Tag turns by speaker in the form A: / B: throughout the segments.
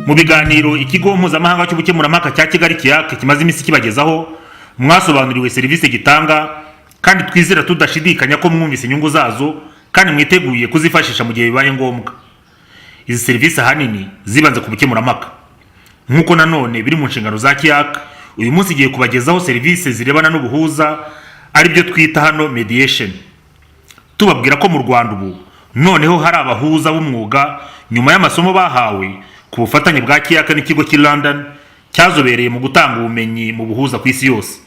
A: mu biganiro ikigo mpuzamahanga cy'ubukemurampaka cya Kigali KIAC kimaze iminsi kibagezaho, mwasobanuriwe serivisi gitanga kandi twizera tudashidikanya ko mwumvise inyungu zazo kandi mwiteguye kuzifashisha mu gihe bibaye ngombwa. Izi serivisi ahanini zibanze ku bukemurampaka. Nkuko nanone biri mu nshingano za KIAC, uyu munsi igiye kubagezaho serivisi zirebana n'ubuhuza, ari byo twita hano mediation. Tubabwira ko mu Rwanda ubu noneho hari abahuza b'umwuga nyuma y'amasomo bahawe ku bufatanye bwa KIAC n'ikigo cy'i London cyazobereye mu gutanga ubumenyi mu buhuza ku isi yose.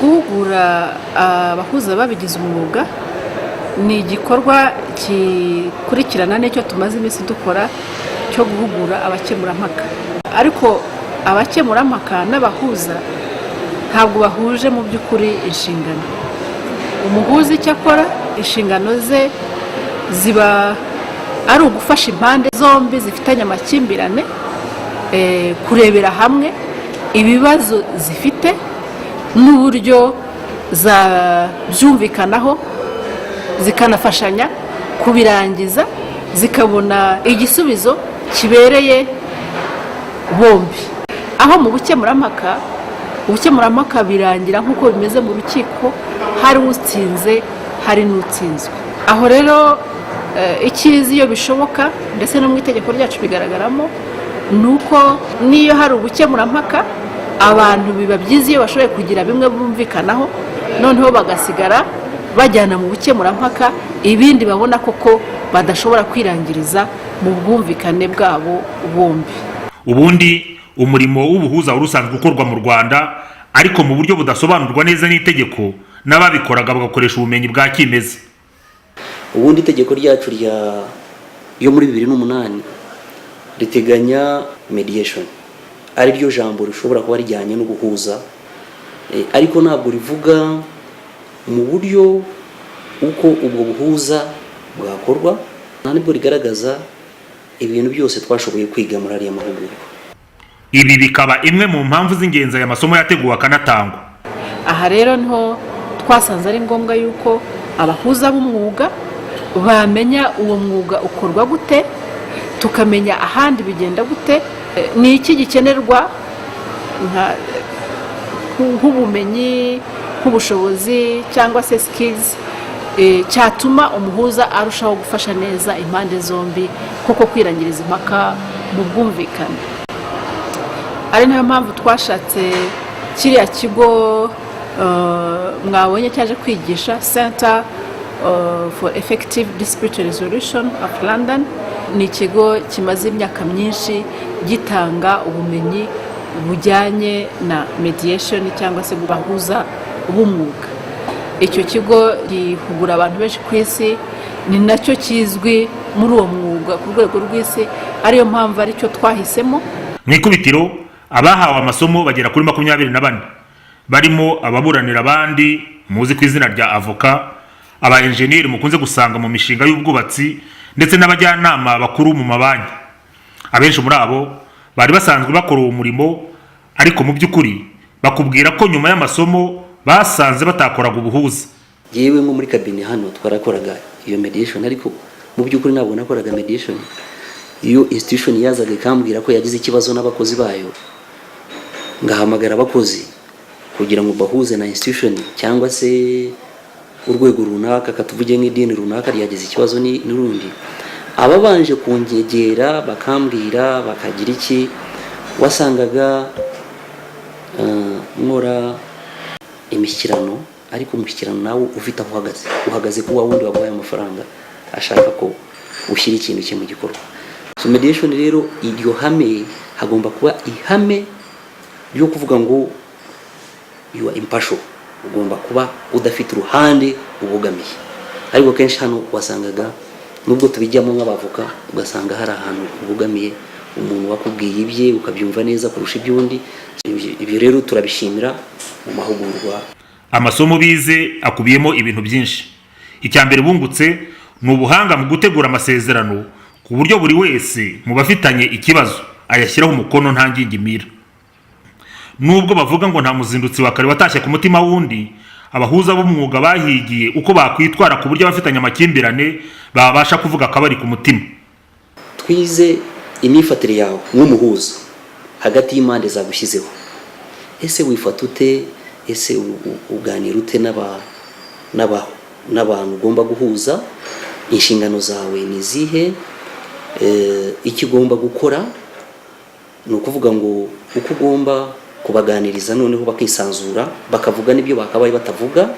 B: Guhugura abahuza babigize umwuga ni igikorwa gikurikirana n'icyo tumaze iminsi dukora cyo guhugura abakemurampaka. Ariko abakemurampaka n'abahuza ntabwo bahuje mu by'ukuri inshingano. Umuhuza icyo akora, inshingano ze ziba ari ugufasha impande zombi zifitanye amakimbirane kurebera hamwe ibibazo zifite n'uburyo zabyumvikanaho, zikanafashanya kubirangiza, zikabona igisubizo kibereye bombi. Aho mu ubukemurampaka birangira nk'uko bimeze mu rukiko, hari utsinze hari n'utsinzwe. Aho rero icyiza iyo bishoboka ndetse no mu itegeko ryacu bigaragaramo nuko niyo hari ubukemurampaka, abantu biba byiza iyo bashoboye kugira bimwe bumvikanaho, noneho bagasigara bajyana mu bukemurampaka ibindi babona koko badashobora kwirangiriza mu bwumvikane bwabo bombi.
A: Ubundi umurimo w'ubuhuza urusanzwe ukorwa mu Rwanda, ariko mu buryo budasobanurwa neza n'itegeko, n'ababikoraga bagakoresha ubumenyi bwa kimeza.
C: Ubundi itegeko ryacu ryo muri 2008 riteganya mediation, ari ryo jambo rishobora kuba rijyanye no guhuza, ariko ntabwo rivuga mu buryo uko ubwo buhuza bwakorwa, ntabwo rigaragaza ibintu byose twashoboye kwiga muri ariya mahugurwa.
A: Ibi bikaba imwe mu mpamvu z'ingenzi aya masomo yateguwe akanatangwa.
B: Aha rero niho twasanze ari ngombwa yuko abahuza b'umwuga bamenya uwo mwuga ukorwa gute, tukamenya ahandi bigenda gute, ni iki gikenerwa nk'ubumenyi, nk'ubushobozi cyangwa se skills cyatuma umuhuza arushaho gufasha neza impande zombi kuko kwirangiriza impaka mu bwumvikane. Ari nayo mpamvu twashatse kiriya kigo mwabonye cyaje kwigisha Center for Effective Dispute Resolution of London. Ni ikigo kimaze imyaka myinshi gitanga ubumenyi bujyanye na mediation cyangwa se guhuza b'umwuga. Icyo kigo gihugura abantu benshi ku isi, ni nacyo kizwi muri uwo mwuga ku rwego rw'isi, ariyo mpamvu aricyo twahisemo.
A: Mu ikubitiro abahawe amasomo bagera kuri 24, barimo ababuranira abandi muzi ku izina rya avoka, aba engineer mukunze gusanga mu mishinga y'ubwubatsi, ndetse n'abajyanama bakuru mu mabanki. Abenshi muri abo bari basanzwe bakora uwo murimo, ariko mu by'ukuri bakubwira ko nyuma y'amasomo basanze batakoraga ubuhuza.
C: Yewe nko muri kabine hano twarakoraga iyo mediation, ariko mu by'ukuri ntabwo nakoraga mediation. Iyo institution yazaga ikambwira ko yagize ikibazo n'abakozi bayo, ngahamagara abakozi kugira ngo bahuze na institution cyangwa se urwego runaka, katuvuge nk'idini runaka ryagize ikibazo n'urundi, ababanje kungegera bakambwira bakagira iki, wasangaga nkora imishyikirano, ariko umushyikirano nawe ufite aho uhagaze kuba wundi waguhaye amafaranga ashaka ko ushyira ikintu cye mu gikorwa. So mediation rero iryo hame hagomba kuba ihame ryo kuvuga ngo you are impartial, ugomba kuba udafite uruhande ubogamiye. Ariko kenshi hano wasangaga nubwo tubijyamo nk'abavoka, ugasanga hari ahantu ubogamiye, umuntu wakubwiye ibye ukabyumva neza kurusha iby'undi. Ibyo rero turabishimira mu mahugurwa.
A: Amasomo bize akubiyemo ibintu byinshi. Icyambere bungutse ni ubuhanga mu gutegura amasezerano ku buryo buri wese mu bafitanye ikibazo ayashyiraho umukono nta ngingimira. Nubwo bavuga ngo nta muzindutsi wa kare watashye ku mutima wundi, abahuza b'umwuga bahigiye uko bakwitwara ku buryo abafitanye amakimbirane babasha kuvuga akabari ku mutima.
C: Twize imyifatire yawe nk'umuhuza hagati y'impande zagushyizeho. Ese wifata ute? Ese uganira ute n'abantu ugomba guhuza? Inshingano zawe ni zihe? Icyo ugomba gukora ni ukuvuga ngo uko ugomba kubaganiriza noneho bakisanzura bakavuga n'ibyo bakabaye batavuga,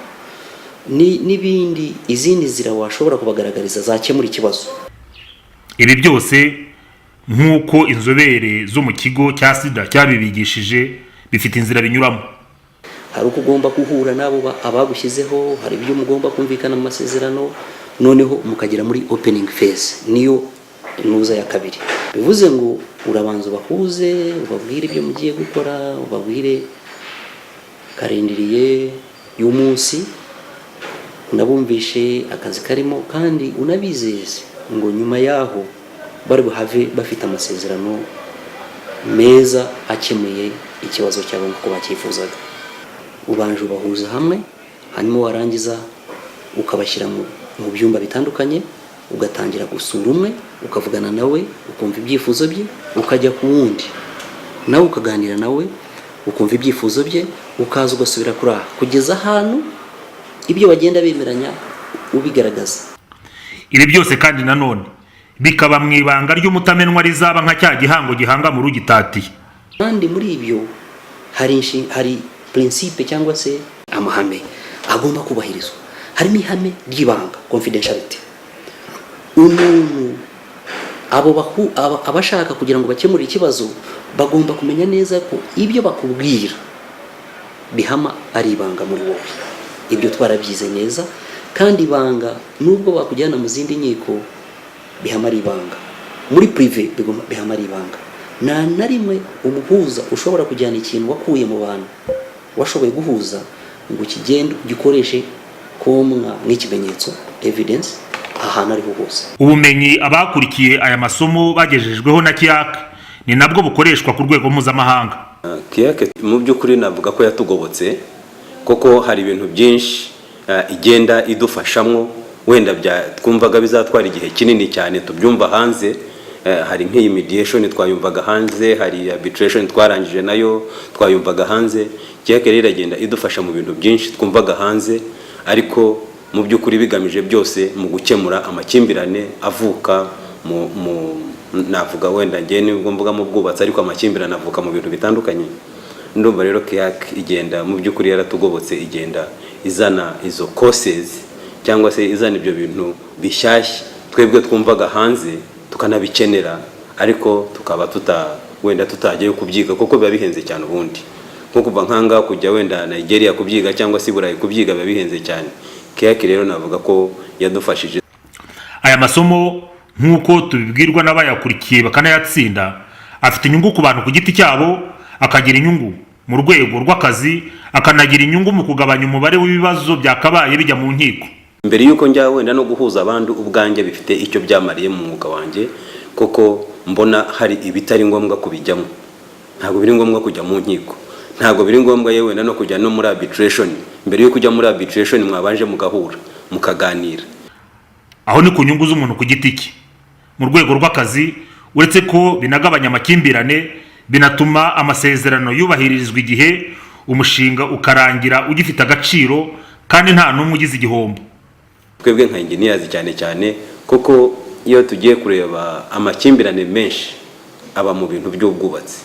C: n'ibindi izindi nzira washobora kubagaragariza zakemura ikibazo.
A: Ibi byose nk'uko inzobere zo mu kigo cya SIDA cyabibigishije bifite inzira binyuramo.
C: Hari uko ugomba guhura nabo abagushyizeho, hari ibyo mugomba kumvikana mu masezerano, noneho mukagera muri opening phase, niyo inuza ya kabiri. Bivuze ngo urabanza ubahuze, ubabwire ibyo mugiye gukora, ubabwire karindiriye y'umunsi, unabumvishe akazi karimo, kandi unabizeze ngo nyuma yaho bari buhave bafite amasezerano meza akemuye ikibazo cyabo nk'uko bacyifuzaga. Ubanje ubahuza hamwe, hanyuma warangiza ukabashyira mu byumba bitandukanye, ugatangira gusura umwe, ukavugana nawe, ukumva ibyifuzo bye, ukajya ku wundi nawe ukaganira nawe, ukumva ibyifuzo bye, ukaza ugasubira kuri aha kugeza ahantu ibyo bagenda bemeranya ubigaragaza.
A: Ibi byose kandi nanone bikaba mu ibanga ry'umutamenwa rizaba nka cya gihango gihanga mu rugitatiye.
C: Kandi muri ibyo hari principe cyangwa se amahame agomba kubahirizwa. Harimo ihame ry'ibanga, confidentiality. Umuntu abashaka kugira ngo bakemure ikibazo bagomba kumenya neza ko ibyo bakubwira bihama ari ibanga muri wowe. Ibyo twarabyize neza, kandi ibanga nubwo bakujyana mu zindi nkiko bihama ari ibanga. Muri prive bihama ari ibanga. Na rimwe umuhuza ushobora kujyana ikintu wakuye mu bantu washoboye guhuza ngo kigende gikoreshe komwa nk'ikimenyetso, evidence, ahantu ariho hose.
A: Ubumenyi abakurikiye aya masomo bagejejweho na KIAC ni nabwo bukoreshwa ku rwego mpuzamahanga.
D: KIAC mu by'ukuri navuga ko yatugobotse, koko hari ibintu byinshi igenda idufashamwo, wenda twumvaga bizatwara igihe kinini cyane tubyumva hanze. Hari nk'iyi mediation twayumvaga hanze, hari arbitration twarangije nayo twayumvaga hanze. KIAC rero iragenda idufasha mu bintu byinshi twumvaga hanze, ariko mu by'ukuri bigamije byose mu gukemura amakimbirane avuka navuga wenda ngiye nibwo mvuga mu bwubatsi, ariko amakimbirane avuka mu bintu bitandukanye. Ndumva rero KIAC igenda mu by'ukuri yaratugobotse, igenda izana izo causes cyangwa se izana ibyo bintu bishyashya twebwe twumvaga hanze tukanabikenera, ariko tukaba wenda tutagiye kubyiga kuko biba bihenze cyane. Ubundi nko kuva nkanga kujya wenda Nigeria kubyiga cyangwa se Burayi kubyiga biba bihenze cyane. KIAC rero navuga ko yadufashije.
A: Aya masomo nk'uko tubibwirwa n'abayakurikiye bakanayatsinda afite inyungu ku bantu ku giti cyabo, akagira inyungu mu rwego rw'akazi, akanagira inyungu mu kugabanya umubare w'ibibazo byakabaye bijya mu nkiko.
D: Mbere yuko njya wenda no guhuza abantu ubwanjye bifite icyo byamariye mu mwuga wanjye, koko mbona hari ibitari ngombwa kubijyamo. Ntabwo biri ngombwa kujya mu nkiko, ntabwo biri ngombwa yewe no kujya no muri arbitration. Mbere yuko kujya muri arbitration mwabanje mugahura mukaganira.
A: Aho ni ku nyungu z'umuntu ku giti cye. Mu rwego rw'akazi, uretse ko binagabanya amakimbirane, binatuma amasezerano yubahirizwa igihe, umushinga ukarangira ugifite agaciro kandi nta n'umwe ugize igihombo.
D: Twebwe nka engineers cyane koko iyo tugiye kureba amakimbirane menshi aba mu bintu by'ubwubatsi,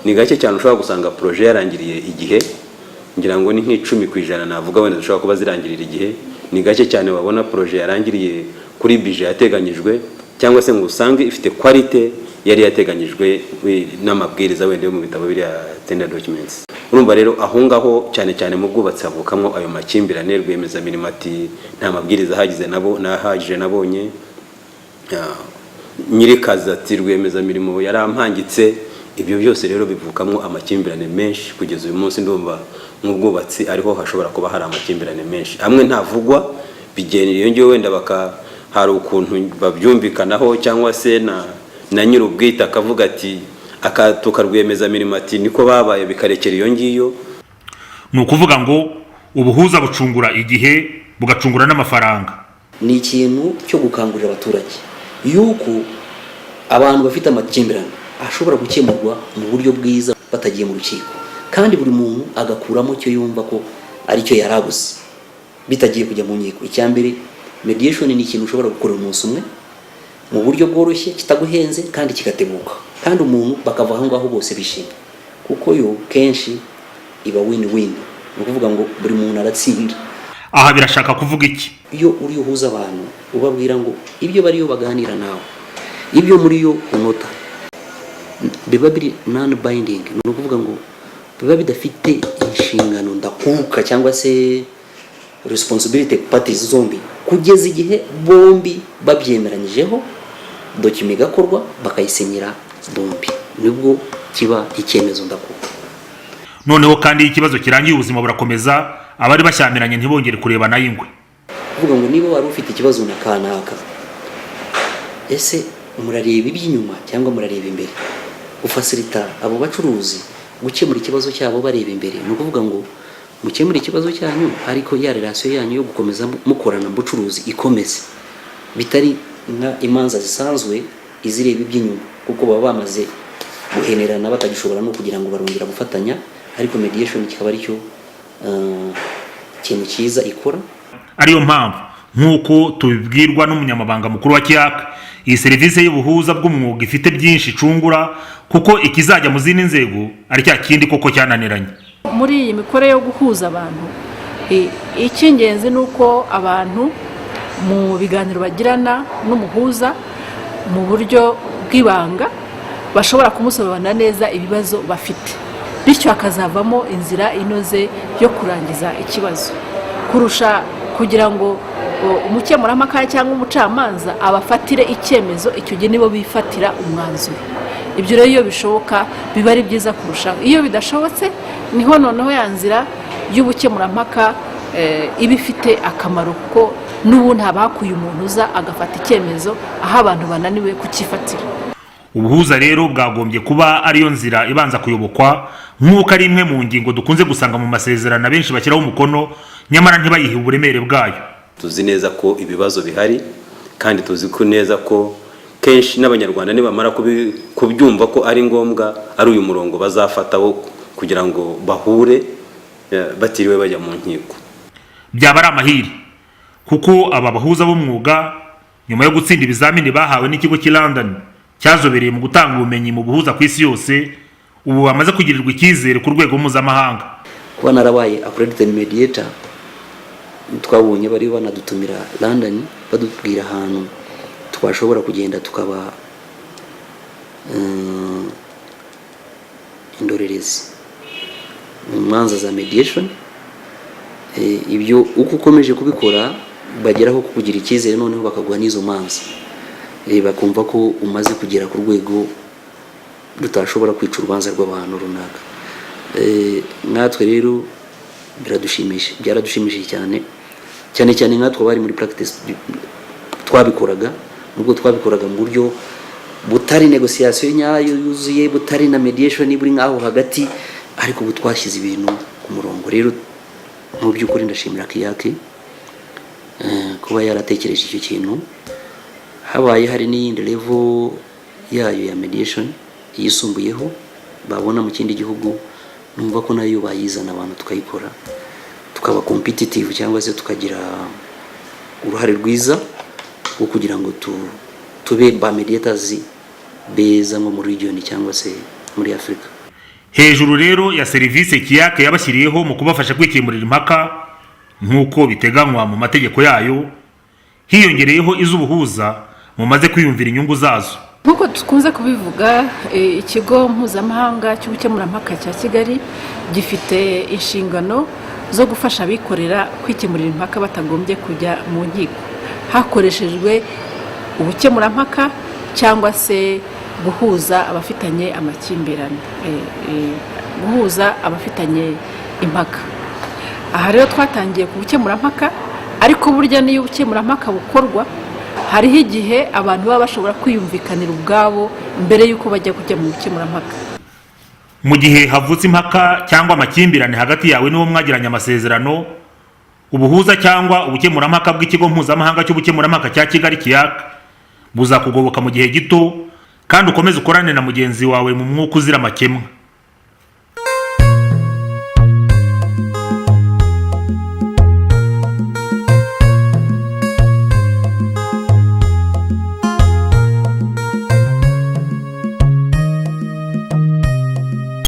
D: ni gake cyane ushobora gusanga projet yarangiriye igihe, ngira ngo ni nk'10% navuga wenda dushobora kuba zirangirira igihe. Ni gake cyane wabona projet yarangiriye kuri budget yateganyijwe, cyangwa se ngo usange ifite quality yari yateganyijwe n'amabwiriza wenda yo mu bitabo biri tender documents. Urumva rero aho ngaho cyane mu bwubatsi havukamo ayo makimbirane. Rwiyemezamirimo ati nta mabwiriza hagije nabonye, nyirikazi ati rwiyemezamirimo yarampangitse. Ibyo byose rero bivukamo amakimbirane menshi. Kugeza uyu munsi ndumva mu bwubatsi ariho hashobora kuba hari amakimbirane menshi, amwe ntavugwa bigenera iyo ngiyo wenda hari ukuntu babyumvikanaho, cyangwa se na nyir'ubwite akavuga ati akatuka rwiyemezamirimo ati niko babaye bikarekera iyo ngiyo.
A: Ni ukuvuga ngo ubuhuza bucungura igihe bugacungura n'amafaranga.
C: Ni ikintu cyo gukangurira abaturage yuko abantu bafite amakimbirane ashobora gukemurwa mu buryo bwiza batagiye mu rukiko, kandi buri muntu agakuramo icyo yumva ko aricyo yarabuze bitagiye kujya mu nkiko. Icyambere, mediation ni ikintu ushobora gukorera umunsi umwe mu buryo bworoshye kitaguhenze kandi kigatebuka, kandi umuntu bakava aho ngaho bose bishimye, kuko yo kenshi iba win-win, ni ukuvuga ngo buri muntu aratsinda.
A: Aha birashaka kuvuga iki?
C: Iyo uri uhuza abantu ubabwira ngo ibyo bariyo baganira nawe, ibyo muri yo unota, biba biri non-binding, ni ukuvuga ngo biba bidafite inshingano ndakuka cyangwa se responsibility parties zombi, kugeza igihe bombi babyemeranyijeho, document igakorwa bakayisinyira bombi, nibwo kiba icyemezo ndakuka.
A: Noneho kandi ikibazo kirangiye ubuzima burakomeza, abari bashyamiranye ntibongere kurebana y'ingwe.
C: Kuvuga ngo niba wari ufite ikibazo na kanaka, ese murareba iby'inyuma cyangwa murareba imbere? Ufasilita abo bacuruzi gukemura ikibazo cyabo bareba imbere, ni ukuvuga ngo mukemure ikibazo cyanyu ariko ya relation yanyu yo gukomeza mukorana mu bucuruzi ikomeze, bitari nka imanza zisanzwe izireba iby'inyuma, kuko baba bamaze guhenerana batagishobora no kugira ngo barongera gufatanya, ariko mediation kikaba aricyo ikintu cyiza ikora.
A: Ariyo mpamvu nk'uko tubibwirwa n'umunyamabanga mukuru wa KIAC, iyi serivisi y'ubuhuza bw'umwuga ifite byinshi icungura, kuko ikizajya mu zindi nzego ari cya kindi koko cyananiranye.
B: Muri iyi mikorere yo guhuza abantu, icy'ingenzi ni uko abantu mu biganiro bagirana n'umuhuza mu buryo bw'ibanga bashobora kumusobanurira neza ibibazo bafite, bityo hakazavamo inzira inoze yo kurangiza ikibazo, kurusha kugira ngo umukemurampaka cyangwa umucamanza abafatire icyemezo, icyo gihe nibo bifatira umwanzuro. Ibyo rero iyo bishoboka biba ari byiza kurushaho. Iyo bidashobotse niho noneho ya nzira y'ubukemurampaka iba ifite akamaro, kuko n'ubundi haba hakuye umuntu uza agafata icyemezo aho abantu bananiwe kukifatira.
A: Ubuhuza rero bwagombye kuba ariyo nzira ibanza kuyobokwa, nk'uko ari imwe mu ngingo dukunze gusanga mu masezerano benshi bashyiraho umukono nyamara ntibayihe uburemere bwayo.
D: Tuzi neza ko ibibazo bihari, kandi tuzi ko neza ko kenshi n'abanyarwanda nibamara kubyumva ko ari ngombwa, ari uyu murongo bazafataho kugira ngo bahure batiriwe bajya mu nkiko.
A: Byaba ari amahiri, kuko aba bahuza b'umwuga nyuma yo gutsinda ibizamini bahawe n'ikigo cy'i London cyazobereye mu gutanga ubumenyi mu buhuza ku isi yose, ubu bamaze kugirirwa icyizere ku rwego mpuzamahanga.
C: Kuba narabaye accredited mediator, twabonye bari banadutumira London badubwira ahantu twashobora kugenda tukaba indorerezi mu manza za mediation. Ibyo uko ukomeje kubikora bageraho kukugira icyizere, noneho bakaguha n'izo manza, bakumva ko umaze kugera ku rwego rutashobora kwica urubanza rw'abantu runaka. Natwe rero byaradushimishije cyane cyane nkatwe bari muri practice twabikoraga, nubwo twabikoraga mu buryo butari negociation nyayo yuzuye, butari na mediation buri ngaho hagati, ariko ubu twashyize ibintu ku murongo. Rero mu by'ukuri ndashimira KIAC kuba yaratekereje icyo kintu. Habaye hari n'iyindi level yayo ya mediation yisumbuyeho babona mu kindi gihugu, numva ko nayo bayizana abantu tukayikora, tukaba competitive cyangwa se tukagira uruhare rwiza rwo kugira ngo tube ba mediators beza nko muri region cyangwa se muri Afrika.
A: Hejuru rero ya serivisi KIAC yabashyiriyeho mu kubafasha kwikemurira impaka nk'uko biteganywa mu mategeko yayo, hiyongereyeho iz'ubuhuza mumaze kwiyumvira inyungu zazo.
B: Nk'uko dukunze kubivuga, ikigo mpuzamahanga cy'ubukemurampaka cya Kigali gifite inshingano zo gufasha abikorera kwikemurira impaka batagombye kujya mu nkiko, hakoreshejwe ubukemurampaka cyangwa se guhuza abafitanye amakimbirane, guhuza abafitanye impaka. Aha rero twatangiye ku bukemurampaka, ariko burya niyo ubukemurampaka bukorwa hariho igihe abantu baba bashobora kwiyumvikanira ubwabo mbere y'uko bajya kujya mu bukemurampaka.
A: Mu gihe havutse impaka cyangwa amakimbirane hagati yawe n'uwo mwagiranye amasezerano, ubuhuza cyangwa ubukemurampaka bw'ikigo mpuzamahanga cy'ubukemurampaka cya Kigali KIAC buzakugoboka mu gihe gito, kandi ukomeze ukorane na mugenzi wawe mu mwuka uzira amakemwa.